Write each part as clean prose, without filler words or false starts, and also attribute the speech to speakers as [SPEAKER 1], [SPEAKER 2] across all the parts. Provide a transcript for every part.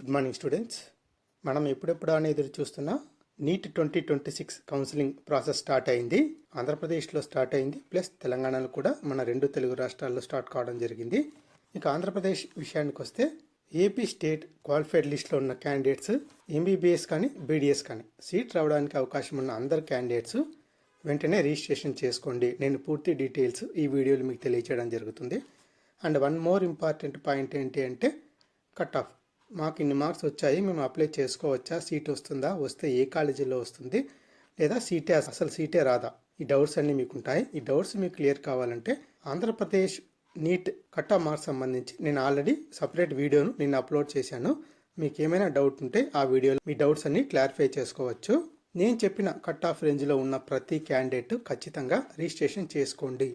[SPEAKER 1] Good morning students. మనం ఎప్పుడెప్పుడు అని ఎదురు చూస్తున్న నీట్ 2026 కౌన్సిలింగ్ ప్రాసెస్ స్టార్ట్ అయింది. ఆంధ్రప్రదేశ్లో స్టార్ట్ అయింది, ప్లస్ తెలంగాణలో కూడా మన రెండు తెలుగు రాష్ట్రాల్లో స్టార్ట్ కావడం జరిగింది. ఇక ఆంధ్రప్రదేశ్ విషయానికి వస్తే ఏపీ స్టేట్ క్వాలిఫైడ్ లిస్ట్లో ఉన్న క్యాండిడేట్స్ ఎంబీబీఎస్ కానీ బీడీఎస్ కానీ సీట్ రావడానికి అవకాశం ఉన్న అందరు క్యాండిడేట్స్ వెంటనే రిజిస్ట్రేషన్ చేసుకోండి. నేను పూర్తి డీటెయిల్స్ ఈ వీడియోలో మీకు తెలియచేయడం జరుగుతుంది. And one more important point ఏంటి అంటే కట్ ఆఫ్. మాకు ఇన్ని మార్క్స్ వచ్చాయి, మేము అప్లై చేసుకోవచ్చా, సీట్ వస్తుందా, వస్తే ఏ కాలేజీలో వస్తుంది, లేదా అసలు సీటే రాదా, ఈ డౌట్స్ అన్నీ మీకు ఉంటాయి. ఈ డౌట్స్ మీకు క్లియర్ కావాలంటే Andhra Pradesh neat cut off marks సంబంధించి నేను ఆల్రెడీ సపరేట్ వీడియోను నిన్న అప్లోడ్ చేశాను. మీకు ఏమైనా డౌట్ ఉంటే ఆ వీడియోలో మీ డౌట్స్ అన్ని క్లారిఫై చేసుకోవచ్చు. నేను చెప్పిన కట్ ఆఫ్ రేంజ్లో ఉన్న ప్రతి క్యాండిడేట్ ఖచ్చితంగా రిజిస్ట్రేషన్ చేసుకోండి,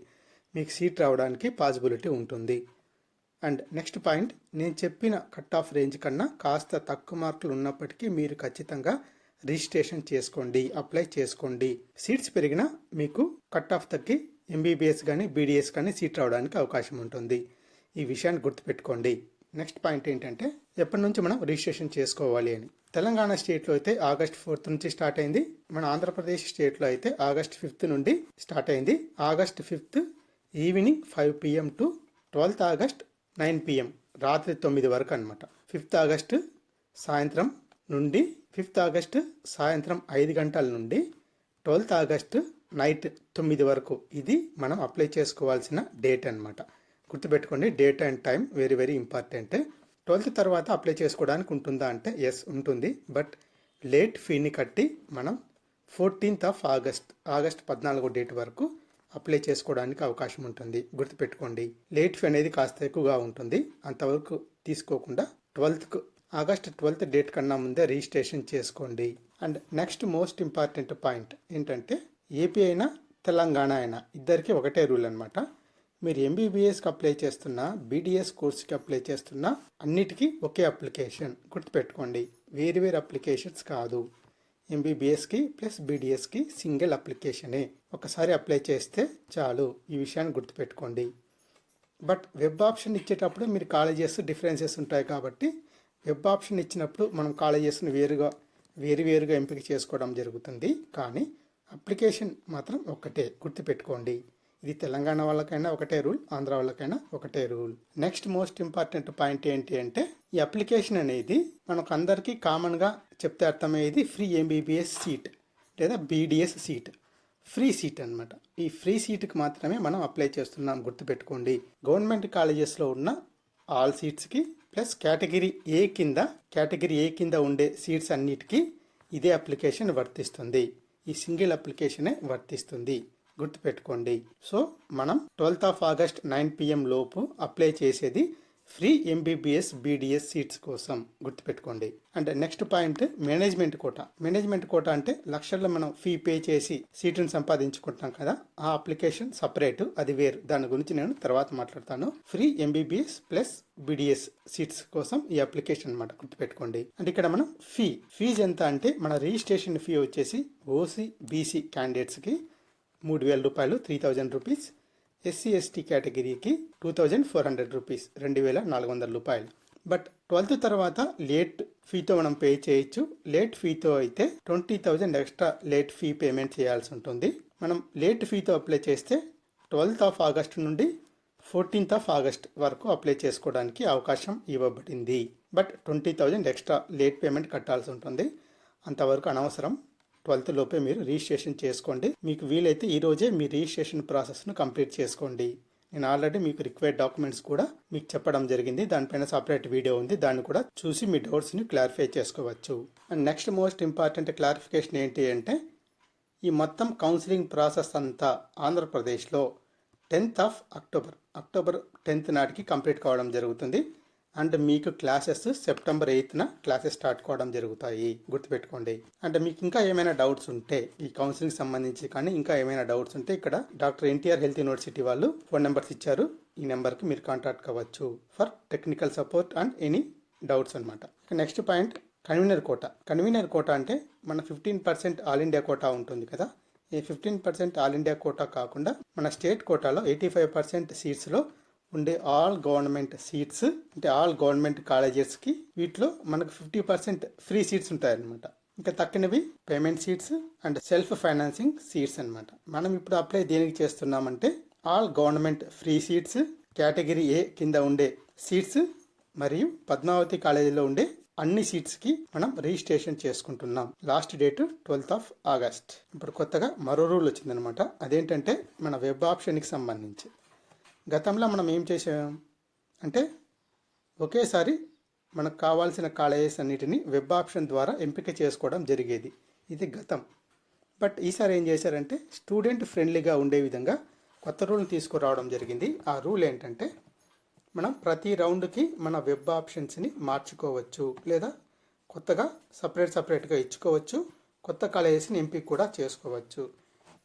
[SPEAKER 1] మీకు సీట్ రావడానికి పాసిబిలిటీ ఉంటుంది. అండ్ నెక్స్ట్ పాయింట్, నేను చెప్పిన కట్ ఆఫ్ రేంజ్ కన్నా కాస్త తక్కువ మార్కులు ఉన్నప్పటికీ మీరు ఖచ్చితంగా రిజిస్ట్రేషన్ చేసుకోండి, అప్లై చేసుకోండి. సీట్స్ పెరిగినా మీకు కట్ ఆఫ్ తగ్గి ఎంబీబీఎస్ కానీ బీడీఎస్ కానీ సీట్ రావడానికి అవకాశం ఉంటుంది. ఈ విషయాన్ని గుర్తుపెట్టుకోండి. నెక్స్ట్ పాయింట్ ఏంటంటే ఎప్పటి నుంచి మనం రిజిస్ట్రేషన్ చేసుకోవాలి అని. తెలంగాణ స్టేట్లో అయితే August 4th నుంచి స్టార్ట్ అయింది. మన ఆంధ్రప్రదేశ్ స్టేట్లో అయితే August 5th నుండి స్టార్ట్ అయింది. August 5th evening 5 PM to 12th August 9 PM రాత్రి 9 వరకు అనమాట. 5th August సాయంత్రం నుండి 5th August సాయంత్రం 5 గంటల నుండి 12th August నైట్ 9 వరకు ఇది మనం అప్లై చేసుకోవాల్సిన డేట్ అనమాట. గుర్తుపెట్టుకోండి, date and time very very important. 12th తర్వాత అప్లై చేసుకోవడానికి ఉంటుందా అంటే ఎస్ ఉంటుంది, బట్ లేట్ ఫీని కట్టి మనం 14th ఆగస్ట్ 14 డేట్ వరకు అప్లై చేసుకోవడానికి అవకాశం ఉంటుంది. గుర్తుపెట్టుకోండి, లేట్ ఫీ అనేది కాస్త ఎక్కువగా ఉంటుంది. అంతవరకు తీసుకోకుండా August 12th డేట్ కన్నా ముందే రిజిస్ట్రేషన్ చేసుకోండి. And next most important point ఏంటంటే ఏపీ అయినా తెలంగాణ అయినా ఇద్దరికి ఒకటే రూల్ అనమాట. మీరు ఎంబీబీఎస్కి అప్లై చేస్తున్నా, బీడీఎస్ కోర్స్కి అప్లై చేస్తున్నా అన్నిటికీ ఒకే అప్లికేషన్. గుర్తుపెట్టుకోండి, వేరు వేరు అప్లికేషన్స్ కాదు. ఎంబీబీఎస్కి ప్లస్ బీడీఎస్కి సింగిల్ అప్లికేషనే. ఒకసారి అప్లై చేస్తే చాలు, ఈ విషయాన్ని గుర్తుపెట్టుకోండి. బట్ వెబ్ ఆప్షన్ ఇచ్చేటప్పుడు మీరు కాలేజెస్ డిఫరెన్సెస్ ఉంటాయి కాబట్టి వెబ్ ఆప్షన్ ఇచ్చినప్పుడు మనం కాలేజెస్ని వేరువేరుగా ఎంపిక చేసుకోవడం జరుగుతుంది. కానీ అప్లికేషన్ మాత్రం ఒక్కటే, గుర్తుపెట్టుకోండి. ఇది తెలంగాణ వాళ్ళకైనా ఒకటే రూల్, ఆంధ్ర వాళ్ళకైనా ఒకటే rule. Next most important point ఏంటి అంటే ఈ అప్లికేషన్ అనేది మనకు అందరికీ కామన్గా చెప్తే అర్థమయ్యేది ఫ్రీ ఎంబీబీఎస్ సీట్ లేదా బీడీఎస్ సీట్, ఫ్రీ సీట్ అనమాట. ఈ ఫ్రీ సీట్కి మాత్రమే మనం అప్లై చేస్తున్నాం. గుర్తుపెట్టుకోండి, గవర్నమెంట్ కాలేజెస్లో ఉన్న ఆల్ సీట్స్కి ప్లస్ కేటగిరీ ఏ కింద ఉండే సీట్స్ అన్నిటికీ ఇదే అప్లికేషన్ వర్తిస్తుంది. ఈ సింగిల్ అప్లికేషనే వర్తిస్తుంది. గుర్తుపెట్టుకోండి. సో మనం 12th August 9 PM లోపు అప్లై చేసేది ఫ్రీ ఎంబీబీఎస్ బీడీఎస్ సీట్స్ కోసం. గుర్తుపెట్టుకోండి. And next point management quota. Management quota అంటే లక్షల్లో మనం ఫీ పే చేసి సీటును సంపాదించుకుంటాం కదా, ఆ అప్లికేషన్ సపరేట్, అది వేరు. దాని గురించి నేను తర్వాత మాట్లాడతాను. Free MBBS plus BDS seats కోసం ఈ అప్లికేషన్ అనమాట. గుర్తుపెట్టుకోండి. అంటే ఇక్కడ మనం ఫీజు ఎంత అంటే మన రిజిస్ట్రేషన్ ఫీ వచ్చేసి ఓసీ బీసీ క్యాండిడేట్స్కి 3,000 రూపాయలు, 3,000 రూపీస్. ఎస్సీ ఎస్టీ కేటగిరీకి 2,400 రూపీస్, 2,400 రూపాయలు. బట్ 12th తర్వాత లేట్ ఫీతో మనం పే చేయొచ్చు. లేట్ ఫీతో అయితే 20,000 ఎక్స్ట్రా లేట్ ఫీ పేమెంట్ చేయాల్సి ఉంటుంది. మనం లేట్ ఫీతో అప్లై చేస్తే 12th August నుండి 14th August వరకు అప్లై చేసుకోవడానికి అవకాశం ఇవ్వబడింది. బట్ 20,000 ఎక్స్ట్రా లేట్ పేమెంట్ కట్టాల్సి ఉంటుంది. అంతవరకు అనవసరం. 12th లోపే మీరు రిజిస్ట్రేషన్ చేసుకోండి. మీకు వీలైతే ఈరోజే మీ రిజిస్ట్రేషన్ ప్రాసెస్ను కంప్లీట్ చేసుకోండి. నేను ఆల్రెడీ మీకు రిక్వైర్డ్ డాక్యుమెంట్స్ కూడా మీకు చెప్పడం జరిగింది. దానిపైన సపరేట్ వీడియో ఉంది, దాన్ని కూడా చూసి మీ డౌట్స్ని క్లారిఫై చేసుకోవచ్చు. And next most important clarification ఏంటి అంటే ఈ మొత్తం కౌన్సిలింగ్ ప్రాసెస్ అంతా ఆంధ్రప్రదేశ్లో 10th అక్టోబర్ 10th నాటికి కంప్లీట్ కావడం జరుగుతుంది. అండ్ మీకు classes September 8th classes start కావడం జరుగుతాయి. గుర్తుపెట్టుకోండి. అంటే మీకు ఇంకా ఏమైనా డౌట్స్ ఉంటే ఈ కౌన్సిలింగ్ సంబంధించి కానీ ఇంకా ఏమైనా డౌట్స్ ఉంటే ఇక్కడ డాక్టర్ ఎన్టీఆర్ హెల్త్ యూనివర్సిటీ వాళ్ళు ఫోన్ నెంబర్స్ ఇచ్చారు. ఈ నెంబర్కి మీరు కాంటాక్ట్ కావచ్చు for technical support and any doubts అనమాట. నెక్స్ట్ పాయింట్ కన్వీనర్ కోటా అంటే మన 15% ఆల్ ఇండియా కోటా ఉంటుంది కదా. ఈ 15% ఆల్ ఇండియా కోటా కాకుండా మన స్టేట్ కోటాలో 85% సీట్స్లో ఉండే ఆల్ గవర్నమెంట్ సీట్స్, అంటే ఆల్ గవర్నమెంట్ కాలేజెస్కి వీటిలో మనకు 50% ఫ్రీ సీట్స్ ఉంటాయన్నమాట. ఇంకా తక్కినవి payment seats and self financing seats అన్నమాట. మనం ఇప్పుడు అప్లై దేనికి చేస్తున్నామంటే all government free seats, category A కింద ఉండే సీట్స్ మరియు పద్మావతి కాలేజీలో ఉండే అన్ని సీట్స్కి మనం రిజిస్ట్రేషన్ చేసుకుంటున్నాం. Last date 12th August. ఇప్పుడు కొత్తగా మరో రూల్ వచ్చిందనమాట. అదేంటంటే మన వెబ్ ఆప్షన్కి సంబంధించి గతంలో మనం ఏం చేసాం అంటే ఒకేసారి మనకు కావాల్సిన కాలేజెస్ అన్నిటిని వెబ్ ఆప్షన్ ద్వారా ఎంపిక చేసుకోవడం జరిగేది. ఇది గతం. బట్ ఈసారి ఏం చేశారంటే స్టూడెంట్ ఫ్రెండ్లీగా ఉండే విధంగా కొత్త రూల్ని తీసుకురావడం జరిగింది. ఆ రూల్ ఏంటంటే మనం ప్రతి రౌండ్కి మన వెబ్ ఆప్షన్స్ని మార్చుకోవచ్చు, లేదా కొత్తగా సపరేట్గా ఇచ్చుకోవచ్చు, కొత్త కాలేజెస్ని ఎంపిక కూడా చేసుకోవచ్చు.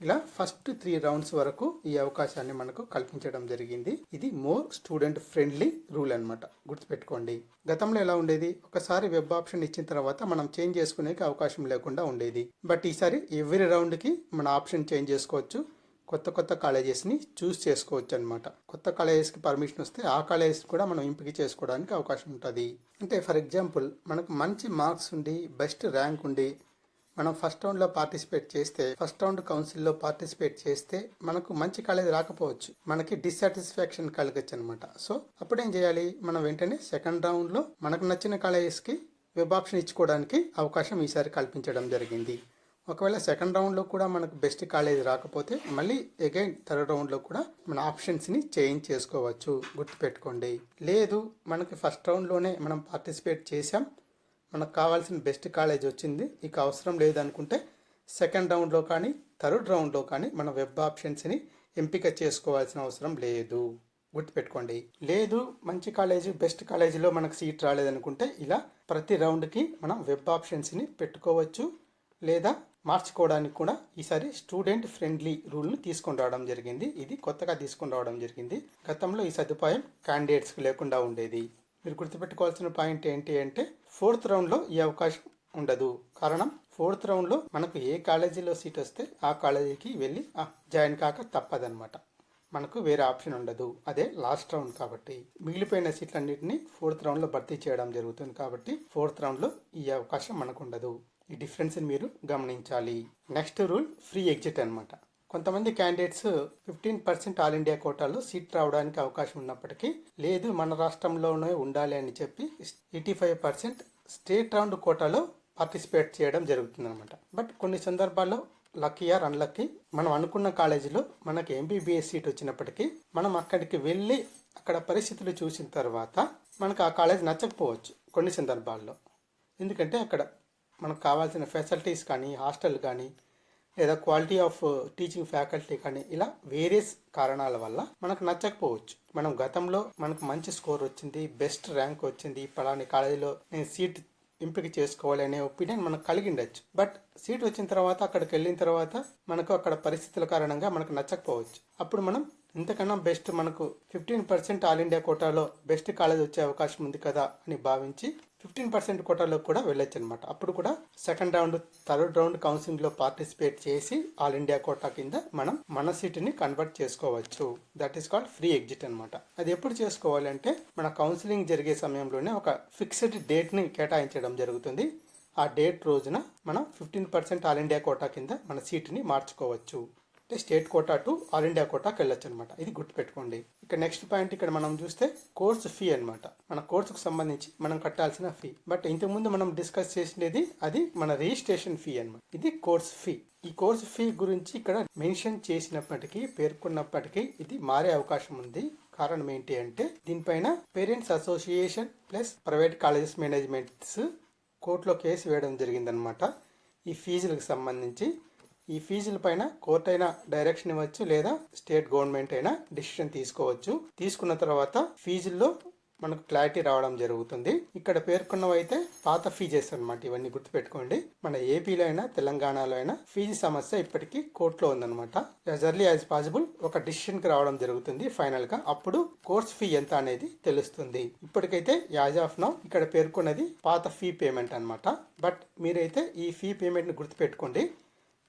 [SPEAKER 1] ఇలా ఫస్ట్ 3 రౌండ్స్ వరకు ఈ అవకాశాన్ని మనకు కల్పించడం జరిగింది. ఇది మోర్ స్టూడెంట్ ఫ్రెండ్లీ రూల్ అనమాట, గుర్తుపెట్టుకోండి. గతంలో ఎలా ఉండేది, ఒకసారి వెబ్ ఆప్షన్ ఇచ్చిన తర్వాత మనం చేంజ్ చేసుకునే అవకాశం లేకుండా ఉండేది. బట్ ఈసారి ఎవ్రీ రౌండ్కి మన ఆప్షన్ చేంజ్ చేసుకోవచ్చు, కొత్త కాలేజెస్ని చూస్ చేసుకోవచ్చు అనమాట. కొత్త కాలేజెస్కి పర్మిషన్ వస్తే ఆ కాలేజెస్ కూడా మనం ఎంపిక చేసుకోవడానికి అవకాశం ఉంటుంది. అంటే ఫర్ ఎగ్జాంపుల్ మనకు మంచి మార్క్స్ ఉండి బెస్ట్ ర్యాంక్ ఉండి మనం ఫస్ట్ రౌండ్లో పార్టిసిపేట్ చేస్తే, ఫస్ట్ రౌండ్ కౌన్సిల్లో పార్టిసిపేట్ చేస్తే మనకు మంచి కాలేజ్ రాకపోవచ్చు, మనకి డిస్సాటిస్ఫాక్షన్ కలగచ్చు అనమాట. సో అప్పుడేం చేయాలి, మనం వెంటనే సెకండ్ రౌండ్లో మనకు నచ్చిన కాలేజెస్కి వెబ్ ఆప్షన్ ఇచ్చుకోవడానికి అవకాశం ఈసారి కల్పించడం జరిగింది. ఒకవేళ సెకండ్ రౌండ్లో కూడా మనకు బెస్ట్ కాలేజ్ రాకపోతే మళ్ళీ అగైన్ థర్డ్ రౌండ్లో కూడా మన ఆప్షన్స్ని చేంజ్ చేసుకోవచ్చు, గుర్తుపెట్టుకోండి. లేదు మనకి ఫస్ట్ రౌండ్లోనే మనం పార్టిసిపేట్ చేసాం, మనకు కావాల్సిన బెస్ట్ కాలేజ్ వచ్చింది, ఇక అవసరం లేదనుకుంటే సెకండ్ రౌండ్లో కానీ థర్డ్ రౌండ్లో కానీ మన వెబ్ ఆప్షన్స్ని ఎంపిక చేసుకోవాల్సిన అవసరం లేదు, గుర్తుపెట్టుకోండి. లేదు మంచి కాలేజీ బెస్ట్ కాలేజీలో మనకు సీట్ రాలేదనుకుంటే ఇలా ప్రతి రౌండ్కి మనం వెబ్ ఆప్షన్స్ని పెట్టుకోవచ్చు, లేదా మార్చుకోవడానికి కూడా ఈసారి స్టూడెంట్ ఫ్రెండ్లీ రూల్ని తీసుకొని రావడం జరిగింది. ఇది కొత్తగా తీసుకొని రావడం జరిగింది. గతంలో ఈ సదుపాయం క్యాండిడేట్స్కి లేకుండా ఉండేది. మీరు గుర్తుపెట్టుకోవాల్సిన పాయింట్ ఏంటి అంటే 4th రౌండ్లో ఈ అవకాశం ఉండదు. కారణం 4th రౌండ్లో మనకు ఏ కాలేజీలో సీట్ వస్తే ఆ కాలేజీకి వెళ్ళి జాయిన్ కాక తప్పదనమాట. మనకు వేరే ఆప్షన్ ఉండదు. అదే లాస్ట్ రౌండ్ కాబట్టి మిగిలిపోయిన సీట్లన్నింటినీ 4th రౌండ్లో భర్తీ చేయడం జరుగుతుంది. కాబట్టి 4th రౌండ్లో ఈ అవకాశం మనకు ఉండదు. ఈ డిఫరెన్స్ని మీరు గమనించాలి. నెక్స్ట్ రూల్ ఫ్రీ ఎగ్జిట్ అనమాట. కొంతమంది క్యాండిడేట్స్ 15% ఆల్ ఇండియా కోటాలో సీట్ రావడానికి అవకాశం ఉన్నప్పటికీ లేదు మన రాష్ట్రంలోనే ఉండాలి అని చెప్పి 85% స్టేట్ రౌండ్ కోటాలో పార్టిసిపేట్ చేయడం జరుగుతుంది అనమాట. బట్ కొన్ని సందర్భాల్లో లక్కీ ఆర్ అన్లక్కీ మనం అనుకున్న కాలేజీలో మనకి ఎంబీబీఎస్ సీట్ వచ్చినప్పటికీ మనం అక్కడికి వెళ్ళి అక్కడ పరిస్థితులు చూసిన తర్వాత మనకు ఆ కాలేజ్ నచ్చకపోవచ్చు కొన్ని సందర్భాల్లో. ఎందుకంటే అక్కడ మనకు కావాల్సిన ఫెసిలిటీస్ కానీ హాస్టల్ కానీ లేదా క్వాలిటీ ఆఫ్ టీచింగ్ ఫ్యాకల్టీ కానీ ఇలా వేరియస్ కారణాల వల్ల మనకు నచ్చకపోవచ్చు. మనం గతంలో మనకు మంచి స్కోర్ వచ్చింది, బెస్ట్ ర్యాంక్ వచ్చింది, పలాని కాలేజీలో నేను సీట్ ఎంపిక చేసుకోవాలి అనే ఒపీనియన్ మనకు కలిగి ఉండొచ్చు. బట్ సీట్ వచ్చిన తర్వాత అక్కడికి వెళ్ళిన తర్వాత మనకు అక్కడ పరిస్థితుల కారణంగా మనకు నచ్చకపోవచ్చు. అప్పుడు మనం ఇంతకన్నా బెస్ట్ మనకు 15% ఆల్ ఇండియా కోటాలో బెస్ట్ కాలేజ్ వచ్చే అవకాశం ఉంది కదా అని భావించి 15% కోటాలో కూడా వెళ్ళొచ్చు అనమాట. అప్పుడు కూడా సెకండ్ రౌండ్ థర్డ్ రౌండ్ కౌన్సిలింగ్లో పార్టిసిపేట్ చేసి ఆల్ ఇండియా కోటా కింద మనం మన సీట్ని కన్వర్ట్ చేసుకోవచ్చు. That is called free exit అనమాట. అది ఎప్పుడు చేసుకోవాలి అంటే మన కౌన్సిలింగ్ జరిగే సమయంలోనే ఒక ఫిక్స్డ్ డేట్ని కేటాయించడం జరుగుతుంది. ఆ డేట్ రోజున మనం 15% ఆల్ ఇండియా కోటా కింద మన సీట్ని మార్చుకోవచ్చు. అంటే state quota to all India కోటాకి వెళ్ళొచ్చు అనమాట. ఇది గుర్తుపెట్టుకోండి. ఇక నెక్స్ట్ పాయింట్ ఇక్కడ మనం చూస్తే కోర్సు ఫీ అనమాట. మన కోర్సుకు సంబంధించి మనం కట్టాల్సిన ఫీ. బట్ ఇంతకుముందు మనం డిస్కస్ చేసినది అది మన రిజిస్ట్రేషన్ ఫీ అనమాట. ఇది కోర్స్ ఫీ. ఈ కోర్సు ఫీ గురించి ఇక్కడ మెన్షన్ చేసినప్పటికీ పేర్కొన్నప్పటికీ ఇది మారే అవకాశం ఉంది. కారణం ఏంటి అంటే దీనిపైన parents association plus private colleges managements కోర్టులో కేసు వేయడం జరిగిందనమాట. ఈ ఫీజులకు సంబంధించి ఈ ఫీజుల పైన కోర్టు అయినా డైరెక్షన్ ఇవ్వచ్చు, లేదా స్టేట్ గవర్నమెంట్ అయినా డిసిషన్ తీసుకోవచ్చు. తీసుకున్న తర్వాత ఫీజుల్లో మనకు క్లారిటీ రావడం జరుగుతుంది. ఇక్కడ పేర్కొన్నవైతే పాత ఫీజెస్ అనమాట. ఇవన్నీ గుర్తుపెట్టుకోండి. మన ఏపీలో అయినా తెలంగాణలో అయినా ఫీజు సమస్య ఇప్పటికీ కోర్టులో ఉందన్నమాట. యాజ్ ఎర్లీ యాజ్ పాసిబుల్ ఒక డిసిషన్కి రావడం జరుగుతుంది ఫైనల్ గా. అప్పుడు కోర్స్ ఫీ ఎంత అనేది తెలుస్తుంది. ఇప్పటికైతే యాజ్ ఆఫ్ నౌ ఇక్కడ పేర్కొన్నది పాత ఫీ పేమెంట్ అనమాట. బట్ మీరైతే ఈ ఫీ పేమెంట్ ని గుర్తుపెట్టుకోండి.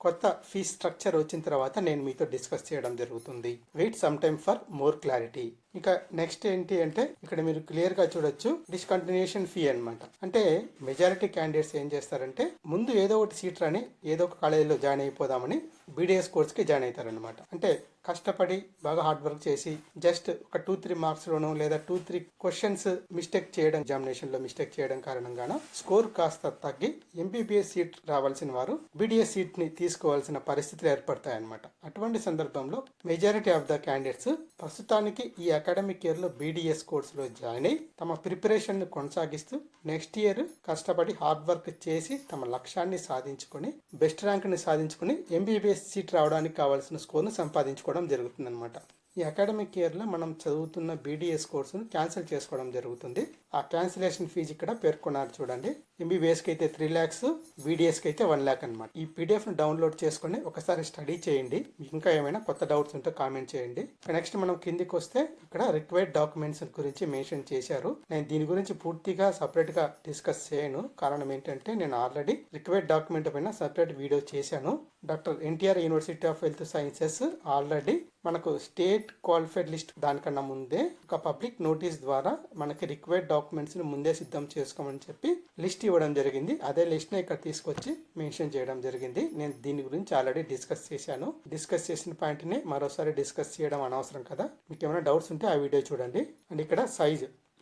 [SPEAKER 1] కొత్త ఫీ స్ట్రక్చర్ వచ్చిన తర్వాత నేను మీతో డిస్కస్ చేయడం జరుగుతుంది. Wait some time for more clarity. ఇక నెక్స్ట్ ఏంటి అంటే ఇక్కడ మీరు క్లియర్ గా చూడొచ్చు డిస్కంటిన్యూషన్ ఫీ అన్నమాట. అంటే మెజారిటీ క్యాండిడేట్స్ ఏం చేస్తారంటే ముందు ఏదో ఒకటి సీట్ రాని ఏదో ఒక కాలేజీలో జాయిన్ అయిపోదామని బీడీఎస్ కోర్స్కి జాయిన్ అవుతారనమాట. అంటే కష్టపడి బాగా హార్డ్ వర్క్ చేసి జస్ట్ ఒక 2-3 మార్క్స్ లోనో లేదా 2-3 క్వశ్చన్స్ మిస్టేక్ చేయడం, ఎగ్జామినేషన్ లో మిస్టేక్ చేయడం కారణంగానో స్కోర్ కాస్త తగ్గి ఎంబీబీఎస్ సీట్ రావాల్సిన వారు బీడీఎస్ సీట్ ని తీసుకోవాల్సిన పరిస్థితులు ఏర్పడతాయి అన్నమాట. అటువంటి సందర్భంలో మెజారిటీ ఆఫ్ ద క్యాండిడేట్స్ ప్రస్తుతానికి ఈ అకాడమిక్ ఇయర్ లో బీడీఎస్ కోర్సులో జాయిన్ అయి తమ ప్రిపరేషన్ ను కొనసాగిస్తూ నెక్స్ట్ ఇయర్ కష్టపడి హార్డ్ వర్క్ చేసి తమ లక్ష్యాన్ని సాధించుకొని బెస్ట్ ర్యాంక్ ని సాధించుకొని ఎంబీబీఎస్ సీట్ రావడానికి కావాల్సిన స్కోర్ ను సంపాదించుకోవడం జరుగుతుంది అనమాట. ఈ అకాడమిక్ ఇయర్ లో మనం చదువుతున్న బీడీఎస్ కోర్సును క్యాన్సిల్ చేసుకోవడం జరుగుతుంది. ఆ క్యాన్సిలేషన్ ఫీజు ఇక్కడ పేర్కొన్నారు చూడండి. ఎంబీబీఎస్ కి అయితే 3 lakhs, బీడీఎస్ కి అయితే 1 lakh అనమాట. ఈ పీడిఎఫ్ ను డౌన్లోడ్ చేసుకుని ఒకసారి స్టడీ చేయండి. మీకు ఇంకా ఏమైనా కొత్త డౌట్స్ ఉంటే కామెంట్ చేయండి. నెక్స్ట్ మనం కిందికి వస్తే ఇక్కడ రిక్వైర్డ్ డాక్యుమెంట్స్ గురించి మెన్షన్ చేశారు. నేను దీని గురించి పూర్తిగా సపరేట్ గా డిస్కస్ చేయను. కారణం ఏంటంటే నేను ఆల్రెడీ రిక్వైర్డ్ డాక్యుమెంట్ పైన సపరేట్ వీడియో చేశాను. Doctor NTR university of health sciences already మనకు స్టేట్ క్వాలిఫైడ్ లిస్ట్ దానికన్నా ముందే ఒక పబ్లిక్ నోటీస్ ద్వారా మనకి రిక్వైర్డ్ డాక్యుమెంట్స్ ని ముందే సిద్ధం చేసుకోమని చెప్పి లిస్ట్ ఇవ్వడం జరిగింది. అదే లిస్ట్ ని ఇక్కడ తీసుకొచ్చి మెన్షన్ చేయడం జరిగింది. నేను దీని గురించి ఆల్రెడీ డిస్కస్ చేశాను. డిస్కస్ చేసిన పాయింట్ ని మరోసారి డిస్కస్ చేయడం అనవసరం కదా. మీకు ఏమైనా డౌట్స్ ఉంటే ఆ వీడియో చూడండి. అండ్ ఇక్కడ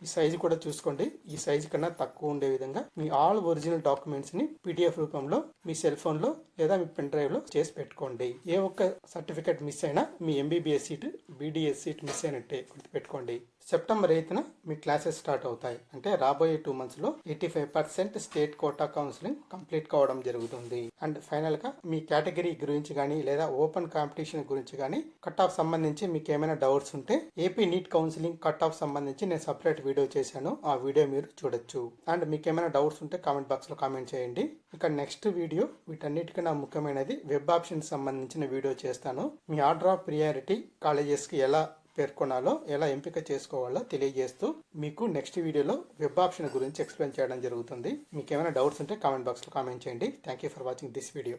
[SPEAKER 1] ఈ సైజు కూడా చూసుకోండి. ఈ సైజు కన్నా తక్కువ ఉండే విధంగా మీ ఆల్ ఒరిజినల్ డాక్యుమెంట్స్ ని పీడిఎఫ్ రూపంలో మీ సెల్ ఫోన్ లో లేదా మీ పెన్ డ్రైవ్ లో చేసి పెట్టుకోండి. ఏ ఒక్క సర్టిఫికేట్ మిస్ అయినా మీ MBBS seat, BDS seat miss అయినట్టే గుర్తుపెట్టుకోండి. సెప్టెంబర్ 8న మీ క్లాసెస్ స్టార్ట్ అవుతాయి. అంటే రాబోయే 2 months లో 85% స్టేట్ కోటా కౌన్సిలింగ్ కంప్లీట్ కావడం జరుగుతుంది. అండ్ ఫైనల్ గా మీ కేటగిరీ గురించి కానీ లేదా ఓపెన్ కాంపిటీషన్ గురించి కానీ కట్ ఆఫ్ సంబంధించి మీకు ఏమైనా డౌట్స్ ఉంటే AP NEET counselling cut off సంబంధించి నేను సపరేట్ వీడియో చేశాను. ఆ వీడియో మీరు చూడొచ్చు. అండ్ మీకు ఏమైనా డౌట్స్ ఉంటే కామెంట్ బాక్స్ లో కామెంట్ చేయండి. ఇక నెక్స్ట్ వీడియో వీటన్నిటికన్నా ముఖ్యమైనది వెబ్ ఆప్షన్ సంబంధించిన వీడియో చేస్తాను. మీ ఆర్డర్ ఆఫ్ ప్రియారిటీ కాలేజెస్ కి ఎలా పేర్కొనాలో, ఎలా ఎంపిక చేసుకోవాలో తెలియజేస్తూ మీకు నెక్స్ట్ వీడియోలో వెబ్ ఆప్షన్ గురించి ఎక్స్ప్లెయిన్ చేయడం జరుగుతుంది. మీకు ఏమైనా డౌట్స్ ఉంటే కామెంట్ బాక్స్లో కామెంట్ చేయండి. Thank you for watching this video.